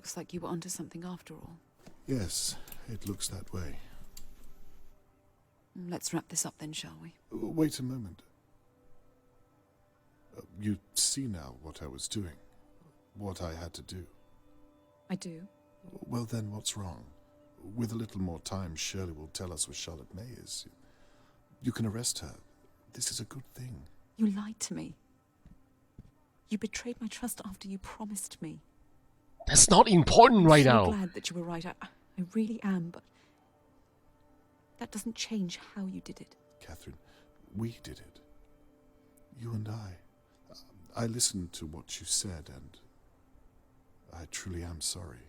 looks like you were onto something after all. Yes, it looks that way. Let's wrap this up then, shall we? Wait a moment. You see now what I was doing. What I had to do. I do. Well then, what's wrong? With a little more time, Shirley will tell us where Charlotte May is. You can arrest her. This is a good thing. You lied to me. You betrayed my trust after you promised me. That's not important right now. I'm so glad that you were right. I really am, but that doesn't change how you did it. Catherine, we did it. You and I. I listened to what you said, and I truly am sorry.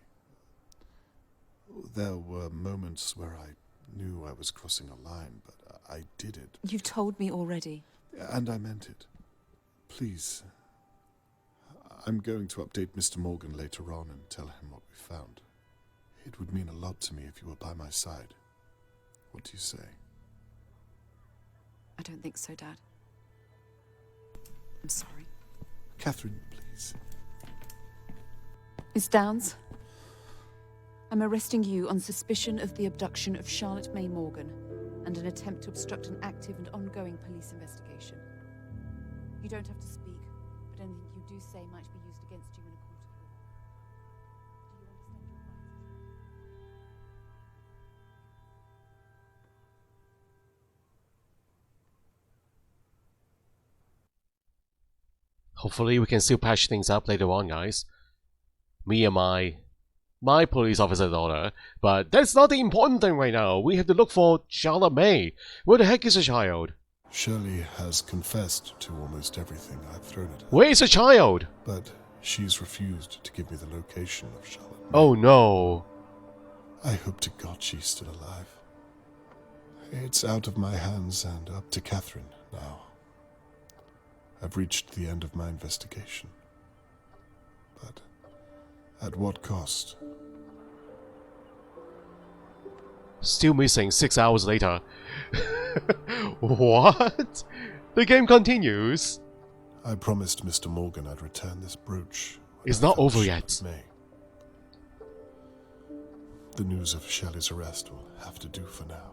There were moments where I knew I was crossing a line, but I did it. You've told me already. And I meant it. Please. I'm going to update Mr. Morgan later on and tell him what we found. It would mean a lot to me if you were by my side. What do you say? I don't think so, Dad. I'm sorry. Catherine, please. Miss Downs, I'm arresting you on suspicion of the abduction of Charlotte May Morgan and an attempt to obstruct an active and ongoing police investigation. You don't have to speak, but anything you do say might be used against you in a court of law. Do you understand your rights? Hopefully we can still patch things up later on, guys. Me and my police officer daughter. But that's not the important thing right now. We have to look for Charlotte May. Where the heck is the child? Shirley has confessed to almost everything I've thrown at her. Where is the child? But she's refused to give me the location of Charlotte May. Oh no. I hope to God she's still alive. It's out of my hands and up to Catherine now. I've reached the end of my investigation. But at what cost? Still missing 6 hours later. What? The game continues. I promised Mr. Morgan I'd return this brooch. It's not over yet. May. The news of Shelley's arrest will have to do for now.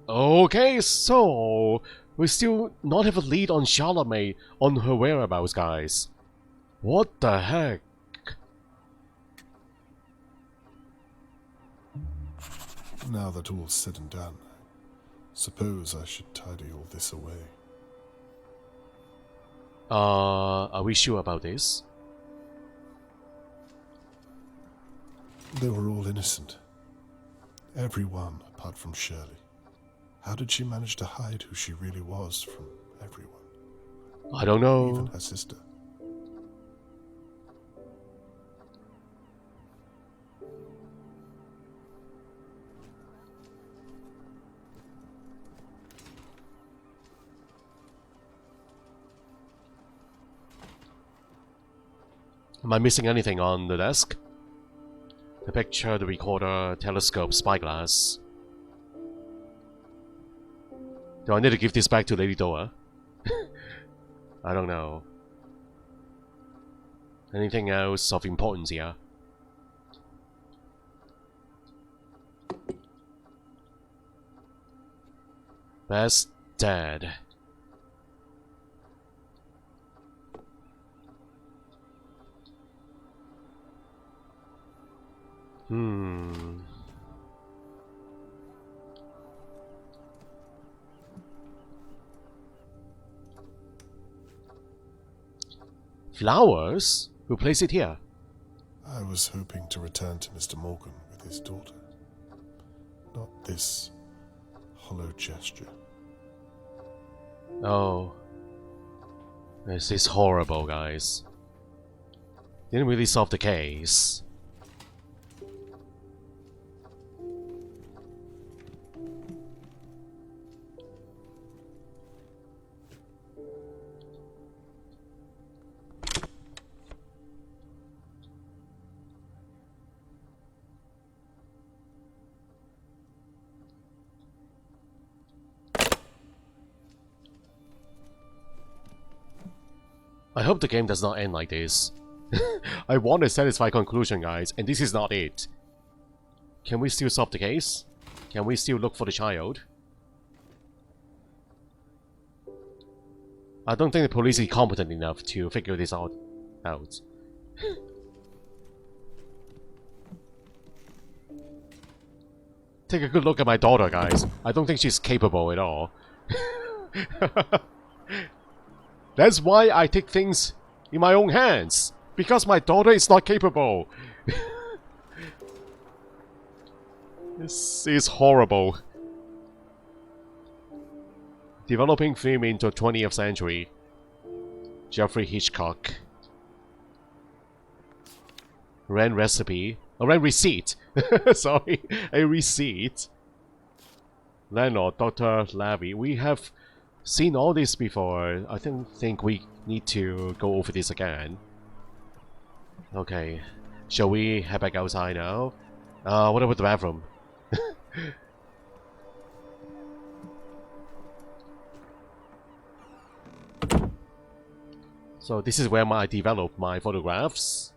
Okay, so we still not have a lead on Charlotte May on her whereabouts, guys. What the heck? Now that all's said and done, suppose I should tidy all this away. Are we sure about this? They were all innocent. Everyone apart from Shirley. How did she manage to hide who she really was from everyone? I don't know. Even her sister. Am I missing anything on the desk? The picture, the recorder, telescope, spyglass. Do I need to give this back to Lady Doa? I don't know. Anything else of importance here? Best dead. Flowers? Who placed it here? I was hoping to return to Mr. Morgan with his daughter. Not this hollow gesture. Oh. This is horrible, guys. Didn't really solve the case. I hope the game does not end like this. I want a satisfying conclusion, guys, and this is not it. Can we still solve the case? Can we still look for the child? I don't think the police is competent enough to figure this out. Take a good look at my daughter, guys. I don't think she's capable at all. That's why I take things in my own hands. Because my daughter is not capable. This is horrible. Developing film into 20th century. Jeffrey Hitchcock. Ran recipe. Oh, ran receipt. Sorry, a receipt. Landlord, Dr. Lavy. We have seen all this before. I don't think we need to go over this again. Okay. Shall we head back outside now? What about the bathroom? So this is where I develop my photographs.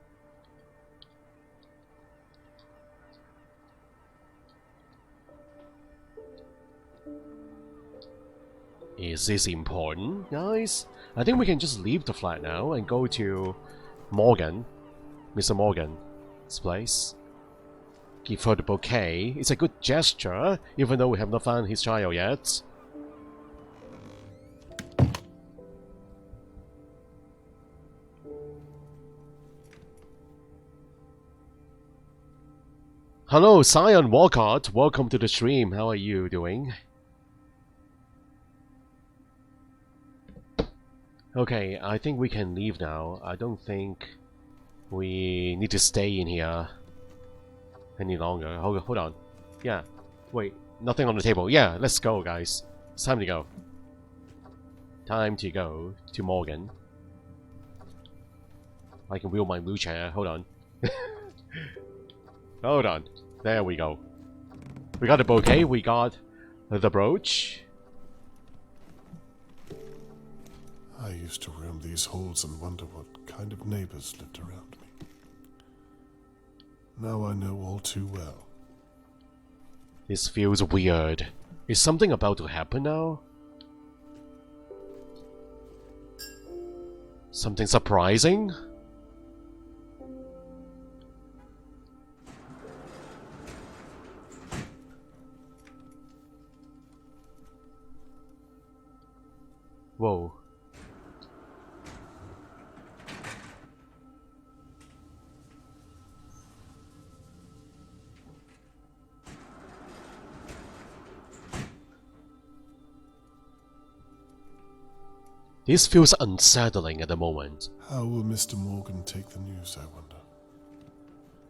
Is this important, guys? I think we can just leave the flat now and go to Morgan. Mr. Morgan's place. Give her the bouquet. It's a good gesture, even though we have not found his child yet. Hello, Sion Walcott. Welcome to the stream. How are you doing? Okay, I think we can leave now. I don't think we need to stay in here any longer. Hold on. Yeah. Wait, nothing on the table. Yeah, let's go, guys. It's time to go. Time to go to Morgan. I can wheel my wheelchair. Hold on. Hold on. There we go. We got the bouquet. We got the brooch. I used to roam these halls and wonder what kind of neighbors lived around me. Now I know all too well. This feels weird. Is something about to happen now? Something surprising? Whoa. This feels unsettling at the moment. How will Mr. Morgan take the news, I wonder?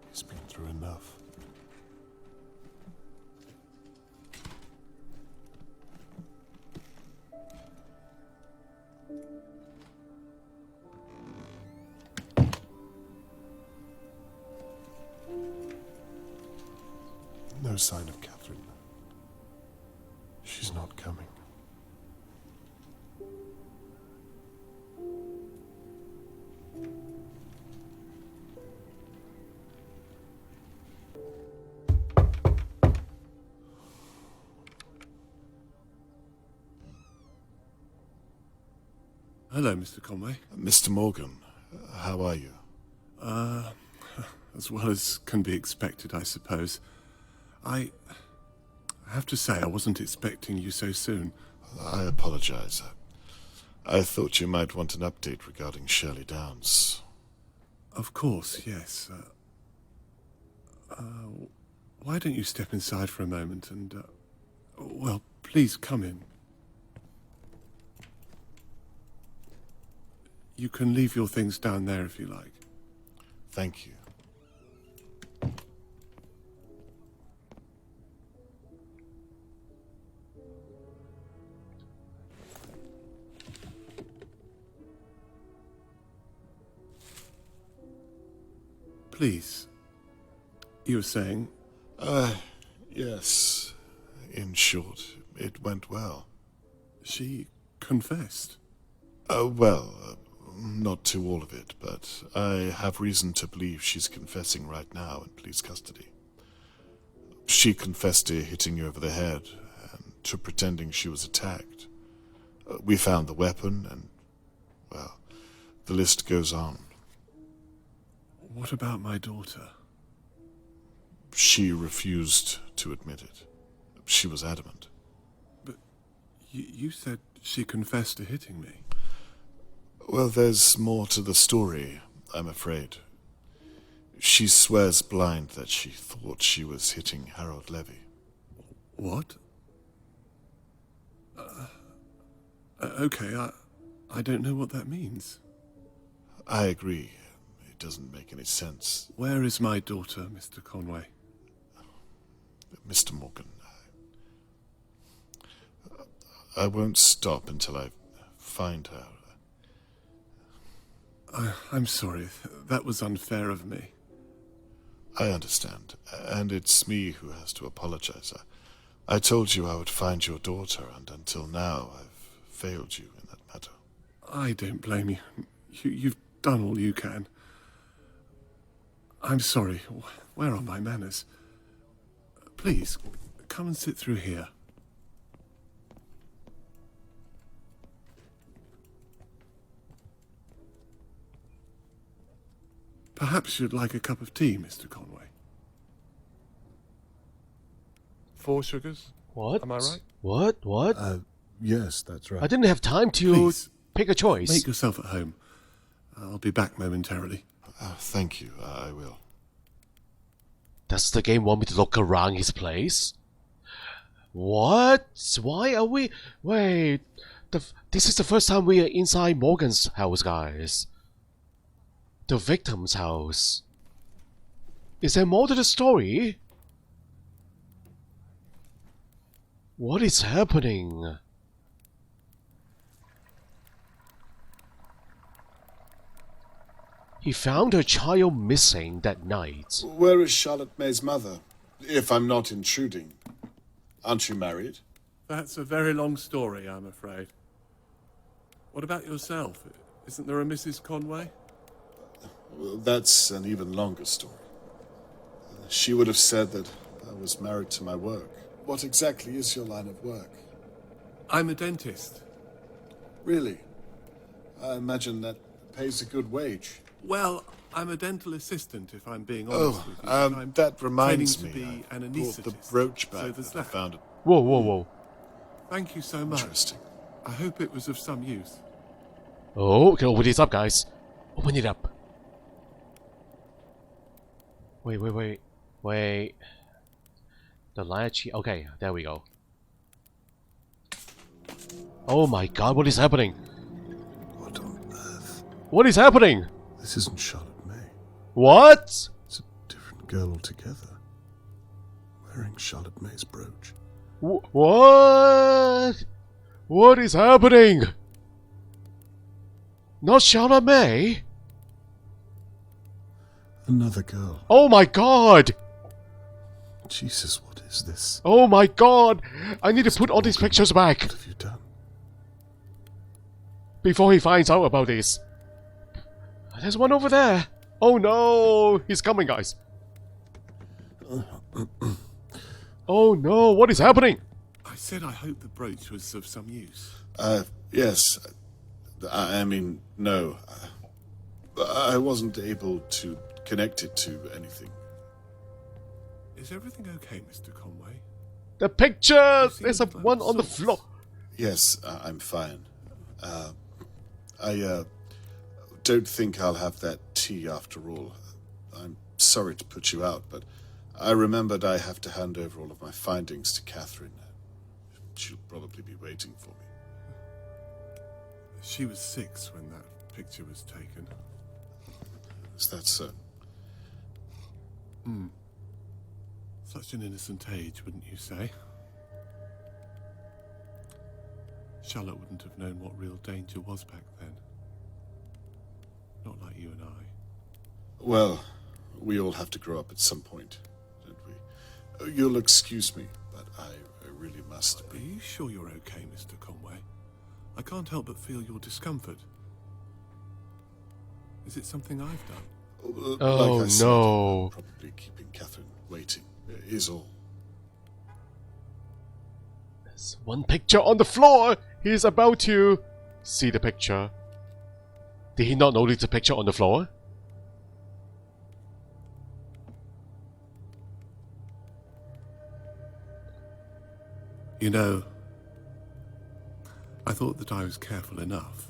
He's been through enough. No sign of Catherine. She's not coming. Hello, Mr. Conway. Mr. Morgan, how are you? As well as can be expected, I suppose. I have to say, I wasn't expecting you so soon. I apologize. I thought you might want an update regarding Shirley Downs. Of course, yes. Why don't you step inside for a moment and, well, please come in. You can leave your things down there if you like. Thank you. Please. You were saying? Yes. In short, it went well. She confessed. Well, not to all of it, but I have reason to believe she's confessing right now in police custody. She confessed to hitting you over the head and to pretending she was attacked. We found the weapon and, well, the list goes on. What about my daughter? She refused to admit it. She was adamant. But you said she confessed to hitting me. Well, there's more to the story, I'm afraid. She swears blind that she thought she was hitting Harold Levy. What? Okay, I don't know what that means. I agree. It doesn't make any sense. Where is my daughter, Mr. Conway? Mr. Morgan, I won't stop until I find her. I'm sorry. That was unfair of me. I understand, and it's me who has to apologize. I told you I would find your daughter, and until now I've failed you in that matter. I don't blame you. You've done all you can. I'm sorry. Where are my manners? Please, come and sit through here. Perhaps you'd like a cup of tea, Mr. Conway. 4 sugars? What? Am I right? What? Yes, that's right. I didn't have time to Please, pick a choice. make yourself at home. I'll be back momentarily. Thank you, I will. Does the game want me to look around his place? What? Why are we... Wait... This is the first time we are inside Morgan's house, guys. The victim's house. Is there more to the story? What is happening? He found her child missing that night. Where is Charlotte May's mother? If I'm not intruding. Aren't you married? That's a very long story, I'm afraid. What about yourself? Isn't there a Mrs. Conway? Well, that's an even longer story. She would have said that I was married to my work. What exactly is your line of work? I'm a dentist. Really? I imagine that pays a good wage. Well, I'm a dental assistant, if I'm being honest with you. but I'm that reminds me. training to be an I brought the anaesthetist, brooch so back there's that I that. found it. Whoa. Thank you so much. Interesting. I hope it was of some use. Oh, okay, open this up, guys. Open it up. Wait. The latch. Okay, there we go. Oh my god, what is happening? What on earth? What is happening? This isn't Charlotte May. What? It's a different girl altogether. Wearing Charlotte May's brooch. What? What is happening? Not Charlotte May? Another girl. Oh my god! Jesus, what is this? Oh my god! I need to put all these Morgan, pictures back What have you done? before he finds out about this. There's one over there. Oh no! He's coming, guys. Oh no, what is happening? I said I hope the brooch was of some use. Yes. I mean, no. I wasn't able to connect it to anything. Is everything okay, Mr. Conway? The picture! seem There's a like one on the sorts. floor. Yes, I'm fine. I don't think I'll have that tea after all. I'm sorry to put you out, but I remembered I have to hand over all of my findings to Catherine. She'll probably be waiting for me. She was 6 when that picture was taken. Is that so? Such an innocent age, wouldn't you say? Charlotte wouldn't have known what real danger was back then. Not like you and I. Well, we all have to grow up at some point, don't we? You'll excuse me, but I really must Are be. you sure you're okay, Mr. Conway? I can't help but feel your discomfort. Is it something I've done? Oh, like I said, no. probably keeping Catherine waiting is all. There's one picture on the floor! He's about to see the picture. Did he not notice the picture on the floor? You know, I thought that I was careful enough,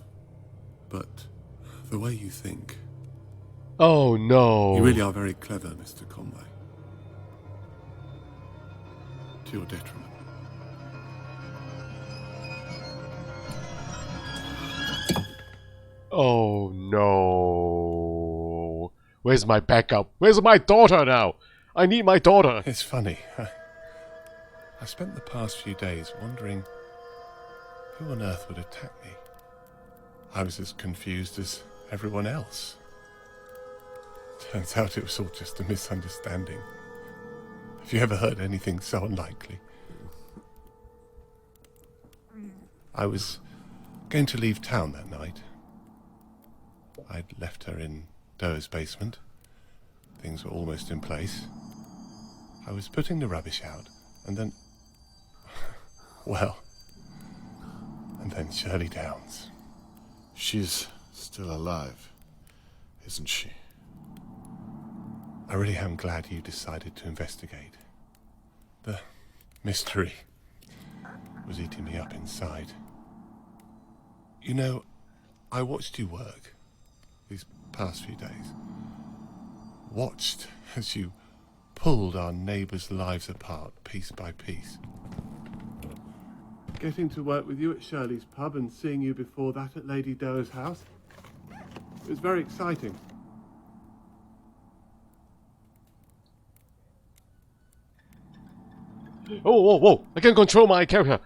but the way you think, Oh no. you really are very clever, Mr. Conway. To your detriment. Oh no. Where's my backup? Where's my daughter now? I need my daughter. It's funny. I spent the past few days wondering who on earth would attack me. I was as confused as everyone else. Turns out it was all just a misunderstanding. Have you ever heard anything so unlikely? I was going to leave town that night. I'd left her in Doe's basement. Things were almost in place. I was putting the rubbish out, and then... well... and then Shirley Downs. She's still alive, isn't she? I really am glad you decided to investigate. The mystery was eating me up inside. You know, I watched you work these past few days. Watched as you pulled our neighbours' lives apart piece by piece. Getting to work with you at Shirley's pub and seeing you before that at Lady Doe's house. It was very exciting. Oh, whoa, whoa! I can control my character.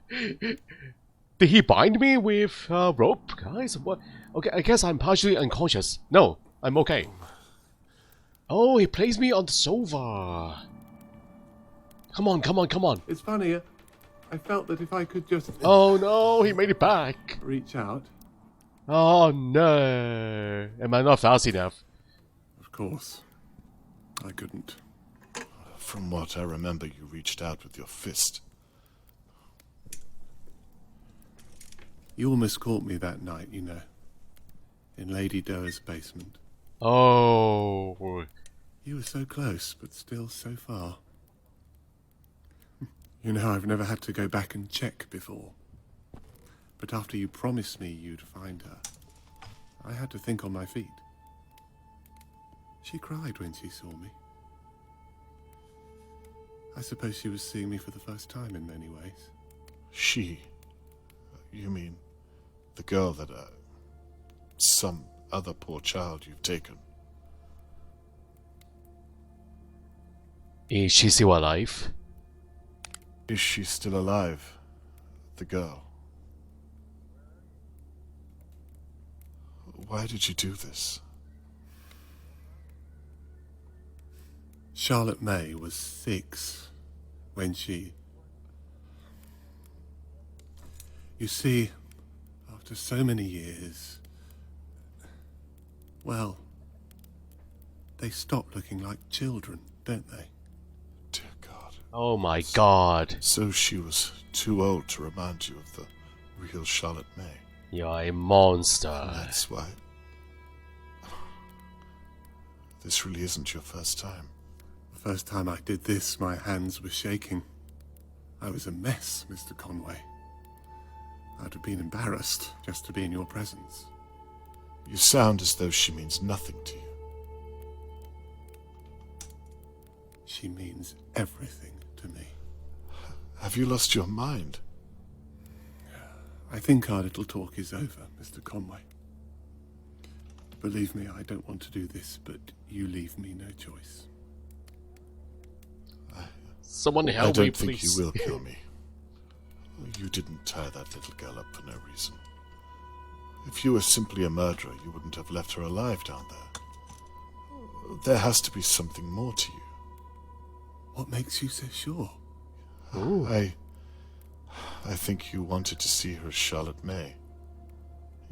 Did he bind me with rope, guys? What? Okay, I guess I'm partially unconscious. No, I'm okay. Oh, he placed me on the sofa. Come on, come on, come on. It's funny, I felt that if I could just... Oh no, he made it back. reach out. Oh no. Am I not fast enough? Of course, I couldn't. From what I remember, you reached out with your fist. You almost caught me that night, you know. In Lady Doe's basement. Oh. You were so close, but still so far. You know, I've never had to go back and check before. But after you promised me you'd find her, I had to think on my feet. She cried when she saw me. I suppose she was seeing me for the first time in many ways. She? You mean the girl that, some other poor child you've taken? Is she still alive? Is she still alive? The girl? Why did you do this? Charlotte May was 6 when she... You see, after so many years, well, they stop looking like children, don't they? Dear God. Oh my god. So she was too old to remind you of the real Charlotte May. You're a monster. That's why... This really isn't your first time. The first time I did this, my hands were shaking. I was a mess, Mr. Conway. I'd have been embarrassed just to be in your presence. You sound as though she means nothing to you. She means everything to me. Have you lost your mind? I think our little talk is over, Mr. Conway. Believe me, I don't want to do this, but you leave me no choice. Someone I help me, don't think please. you will kill me. You didn't tie that little girl up for no reason. If you were simply a murderer, you wouldn't have left her alive down there. There has to be something more to you. What makes you so sure? Ooh. I think you wanted to see her as Charlotte May.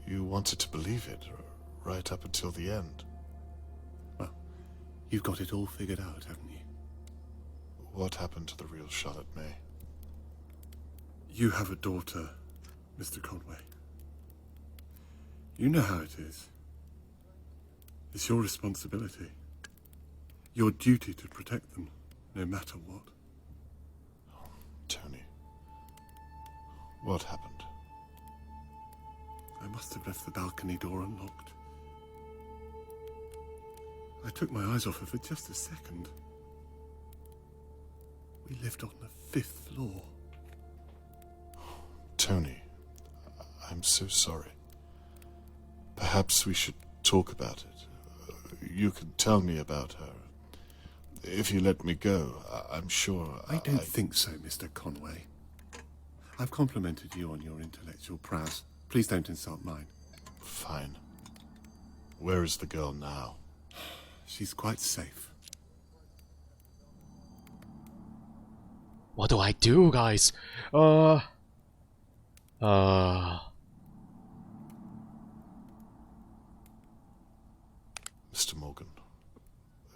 You wanted to believe it, right up until the end. Well, you've got it all figured out, haven't you? What happened to the real Charlotte May? You have a daughter, Mr. Conway. You know how it is. It's your responsibility. Your duty to protect them, no matter what. Tony, what happened? I must have left the balcony door unlocked. I took my eyes off her for just a second. We lived on the 5th floor. Tony, I'm so sorry. Perhaps we should talk about it. You can tell me about her. If you let me go, I'm sure I don't think so, Mr. Conway. I've complimented you on your intellectual prowess. Please don't insult mine. Fine. Where is the girl now? She's quite safe. What do I do, guys? Mr. Morgan,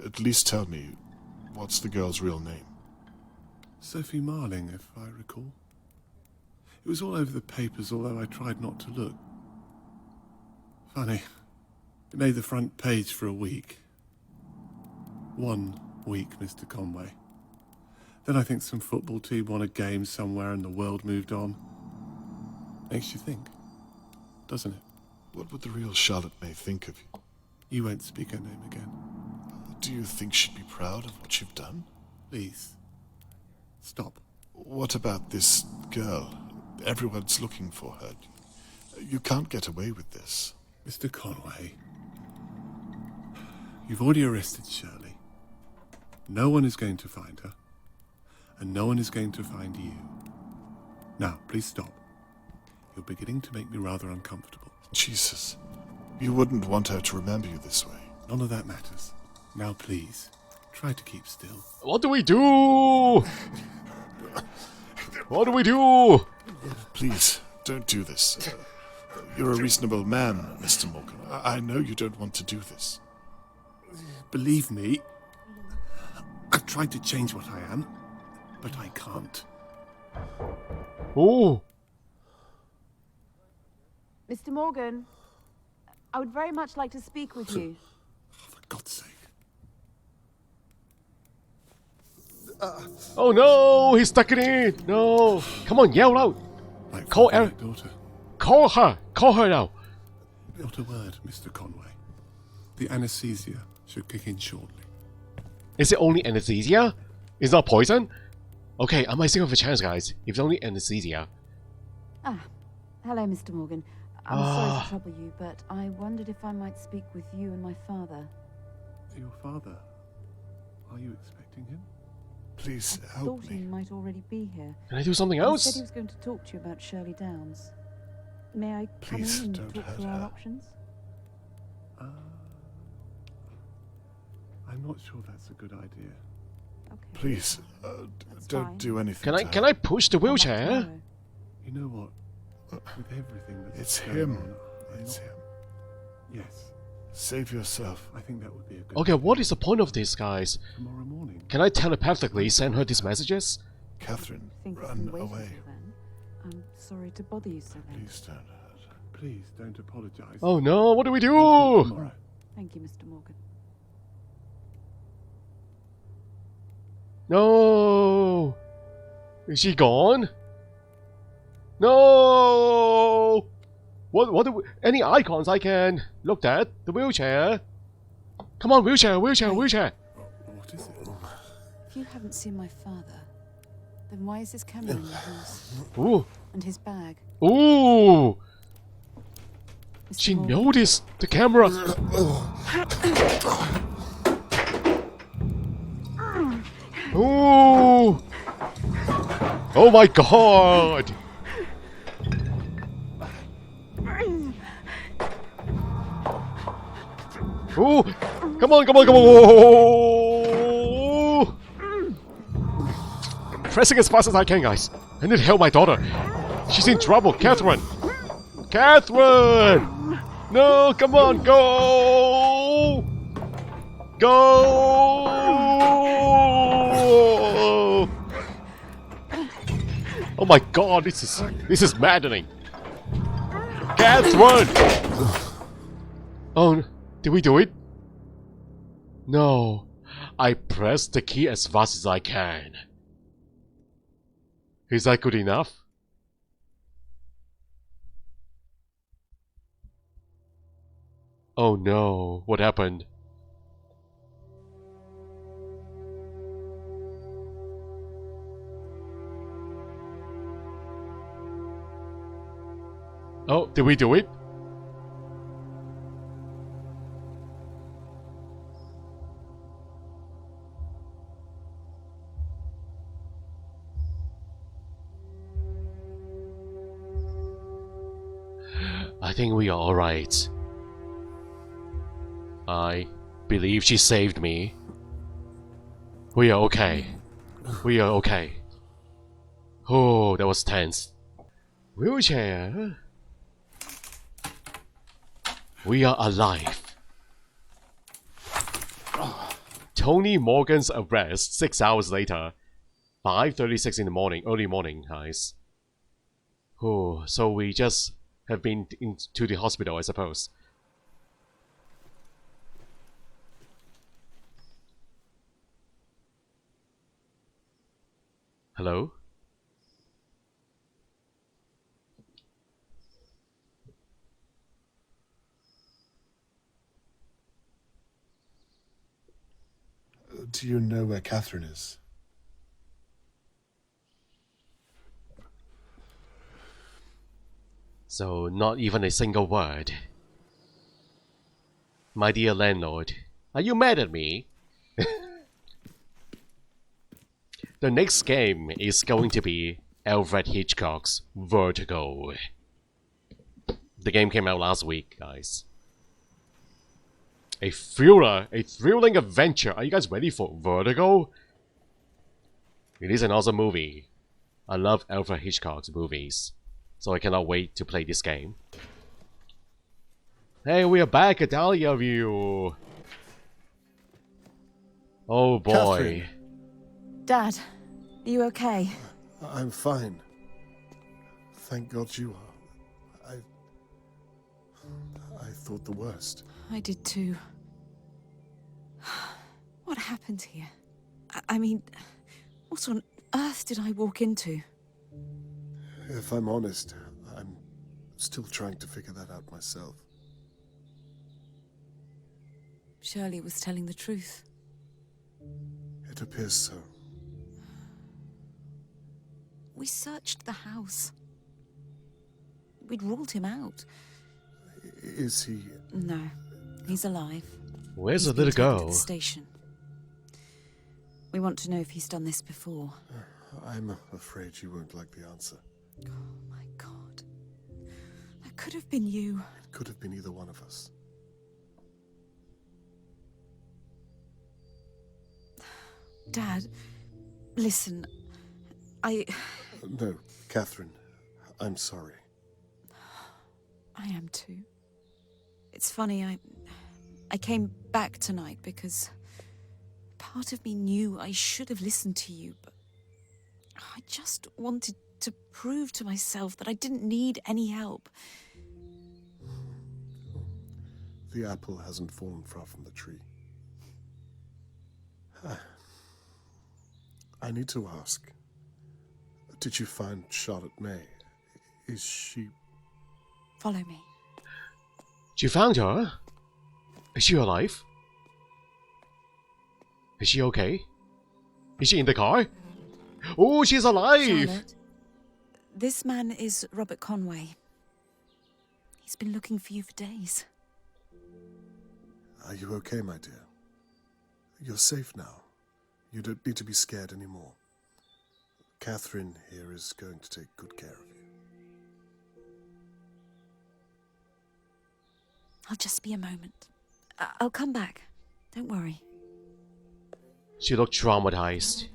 at least tell me, what's the girl's real name? Sophie Marling, if I recall. It was all over the papers, although I tried not to look. Funny. It made the front page for a week. 1 week, Mr. Conway. Then I think some football team won a game somewhere and the world moved on. Makes you think, doesn't it? What would the real Charlotte May think of you? You won't speak her name again. Do you think she'd be proud of what you've done? Please. Stop. What about this girl? Everyone's looking for her. You can't get away with this. Mr. Conway, you've already arrested Shirley. No one is going to find her, and no one is going to find you. Now, please stop. You're beginning to make me rather uncomfortable. Jesus. You wouldn't want her to remember you this way. None of that matters. Now, please, try to keep still. What do we do? What do we do? Please, don't do this. You're a reasonable man, Mr. Morgan. I know you don't want to do this. Believe me, I've tried to change what I am, but I can't. Oh, Mr. Morgan, I would very much like to speak with you. For God's sake. oh no, he's stuck it in. No, come on, yell out. Like Call for my Eric. daughter. Call her now. Not a word, Mr. Conway. The anesthesia should kick in shortly. Is it only anesthesia? It's not poison? Okay, I might still have a chance, guys. If it's only anesthesia. Ah, hello, Mr. Morgan. I'm sorry to trouble you, but I wondered if I might speak with you and my father. Your father? Are you expecting him? Please I help thought he me. might already be here. Can I do something He else? said he was going to talk to you about Shirley Downs. May I come Please in and don't talk hurt through our her. options? I'm not sure that's a good idea. Okay. Please, That's don't fine. do anything. Can I to can her. I push the Come back wheelchair? tomorrow. You know what? With everything that's It's going him. on, I'm It's not- him. Yes, Save yourself. I think that would be a good Okay, idea. what is the point of this, guys? Tomorrow morning. Can I telepathically send her these messages? Catherine, I think we run can wait away. until then. I'm sorry to bother you so late. Please don't hurt her. Please don't apologize. Oh no, what do we We'll talk do? tomorrow. Thank you, Mr. Morgan. No! Is she gone? No! What do we, any icons I can look at? The wheelchair? Come on, wheelchair! What is it? If you haven't seen my father, then why is his camera in your house? Ooh! And his bag? Ooh! Mr. She Morgan? noticed the camera! Ooh! Oh my god! Ooh! Come on, come on, come on! Pressing as fast as I can, guys. I need to help my daughter. She's in trouble. Catherine! Catherine! No, come on, go! Go! Oh my god, this is maddening. Catherine! Oh, did we do it? No. I pressed the key as fast as I can. Is that good enough? Oh no, what happened? Oh, did we do it? I think we are alright. I believe she saved me. We are okay. We are okay. Oh, that was tense. Wheelchair. We are alive. Tony Morgan's arrest 6 hours later. 5:36 in the morning, early morning, guys. Oh, so we just have been to the hospital, I suppose. Hello? Do you know where Catherine is? So, not even a single word. My dear landlord, are you mad at me? The next game is going to be Alfred Hitchcock's Vertigo. The game came out last week, guys. A thriller, a thrilling adventure. Are you guys ready for Vertigo? It is an awesome movie. I love Alfred Hitchcock's movies, so I cannot wait to play this game. Hey, we are back at Dahlia View. Oh boy. Catherine. Dad, are you okay? I'm fine. Thank God you are. I thought the worst. I did too. What happened here? I mean, what on earth did I walk into? If I'm honest, I'm still trying to figure that out myself. Shirley was telling the truth. It appears so. We searched the house. We'd ruled him out. Is he... No, he's alive. Where's He's the little been taken to girl? the station. We want to know if he's done this before. I'm afraid you won't like the answer. Oh my God. That could have been you. It could have been either one of us. Dad, listen, No, Catherine, I'm sorry. I am too. It's funny, I came back tonight because part of me knew I should have listened to you, but I just wanted to prove to myself that I didn't need any help. The apple hasn't fallen far from the tree. I need to ask. Did you find Charlotte May? Is she... Follow me. You found her? Is she alive? Is she okay? Is she in the car? Oh, she's alive! Charlotte, this man is Robert Conway. He's been looking for you for days. Are you okay, my dear? You're safe now. You don't need to be scared anymore. Catherine here is going to take good care of you. I'll just be a moment. I'll come back. Don't worry. She looked traumatized.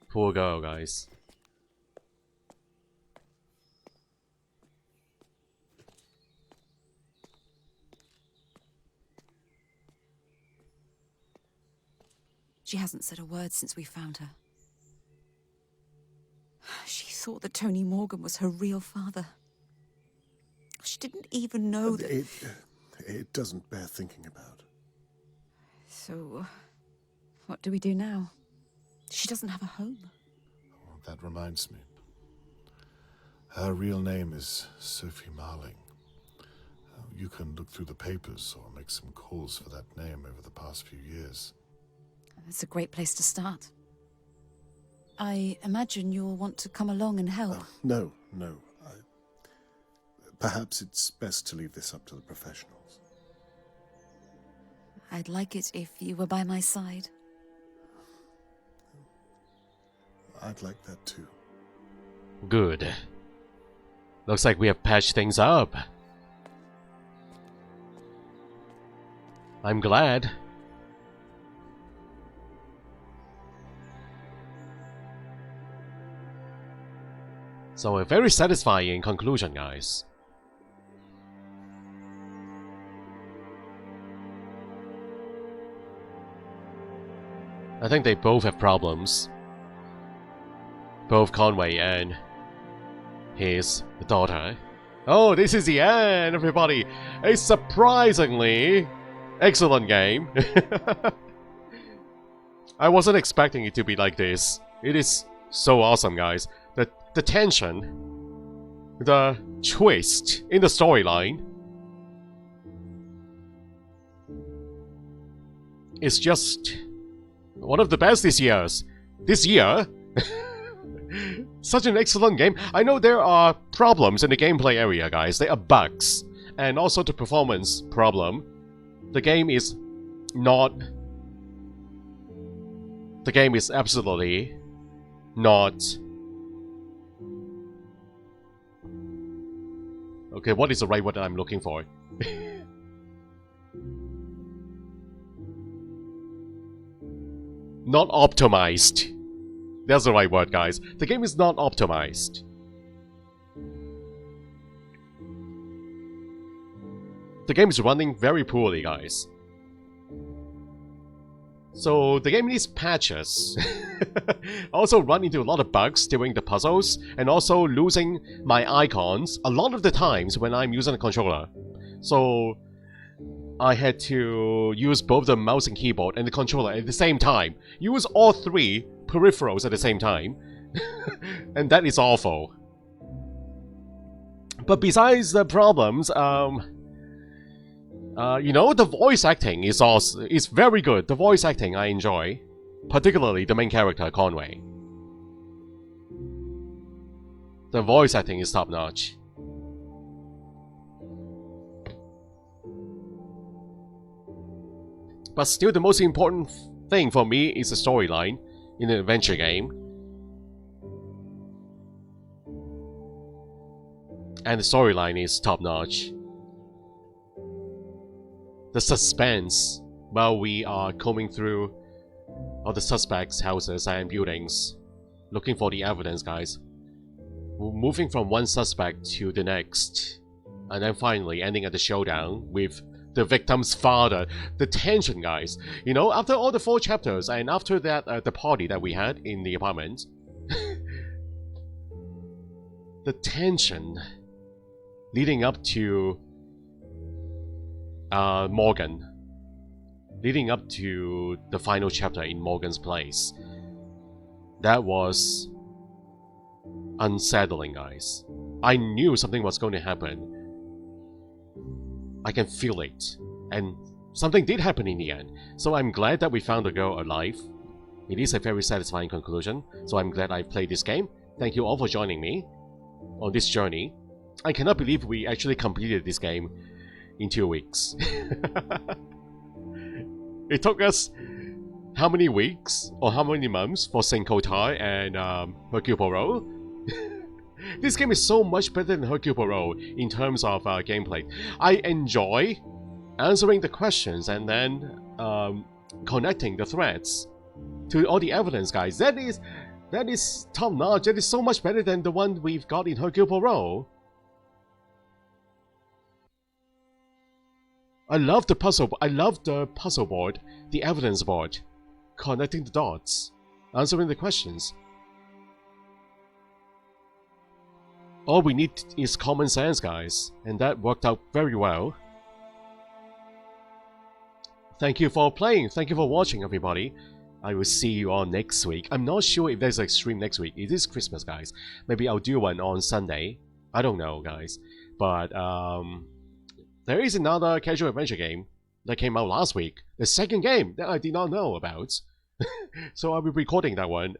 Poor girl, guys. She hasn't said a word since we found her. She thought that Tony Morgan was her real father. She didn't even know that... It doesn't bear thinking about. So, what do we do now? She doesn't have a home. Oh, that reminds me. Her real name is Sophie Marling. You can look through the papers or make some calls for that name over the past few years. That's a great place to start. I imagine you'll want to come along and help. No. Perhaps it's best to leave this up to the professionals. I'd like it if you were by my side. I'd like that too. Good. Looks like we have patched things up. I'm glad. So a very satisfying conclusion, guys. I think they both have problems. Both Conway and his daughter. Oh, this is the end, everybody! A surprisingly excellent game. I wasn't expecting it to be like this. It is so awesome, guys. The tension, the twist in the storyline is just one of the best this year. Such an excellent game. I know there are problems in the gameplay area, guys. There are bugs and also the performance problem. The game is absolutely not... Okay, what is the right word that I'm looking for? Not optimized. That's the right word, guys. The game is not optimized. The game is running very poorly, guys. So the game needs patches. Also run into a lot of bugs during the puzzles, and also losing my icons a lot of the times when I'm using a controller. So I had to use both the mouse and keyboard and the controller at the same time. Use all three peripherals at the same time. And that is awful. But besides the problems, you know, the voice acting is also very good. The voice acting I enjoy, particularly the main character Conway. The voice acting is top notch. But still, the most important thing for me is the storyline in an adventure game. And the storyline is top notch. The suspense while we are combing through all the suspects' houses and buildings, looking for the evidence, guys. Moving from one suspect to the next, and then finally ending at the showdown with the victim's father. The tension, guys. You know, after all the 4 chapters, and after that, the party that we had in the apartment, the tension leading up to Morgan, leading up to the final chapter in Morgan's place. That was unsettling, guys. I knew something was going to happen. I can feel it. And something did happen in the end. So I'm glad that we found the girl alive. It is a very satisfying conclusion. So I'm glad I played this game. Thank you all for joining me on this journey. I cannot believe we actually completed this game in 2 weeks. It took us how many weeks or how many months for Senko Tai and Hercule Poirot? This game is so much better than Hercule Poirot in terms of gameplay. I enjoy answering the questions and then connecting the threads to all the evidence, guys. That is top notch. That is so much better than the one we've got in Hercule Poirot. I love the puzzle board, the evidence board. connecting the dots, answering the questions. All we need is common sense, guys, and that worked out very well. Thank you for playing, thank you for watching, everybody. I will see you all next week. I'm not sure if there's a stream next week. It is Christmas, guys. Maybe I'll do one on Sunday. I don't know, guys. But there is another casual adventure game that came out last week. The second game that I did not know about. So I'll be recording that one.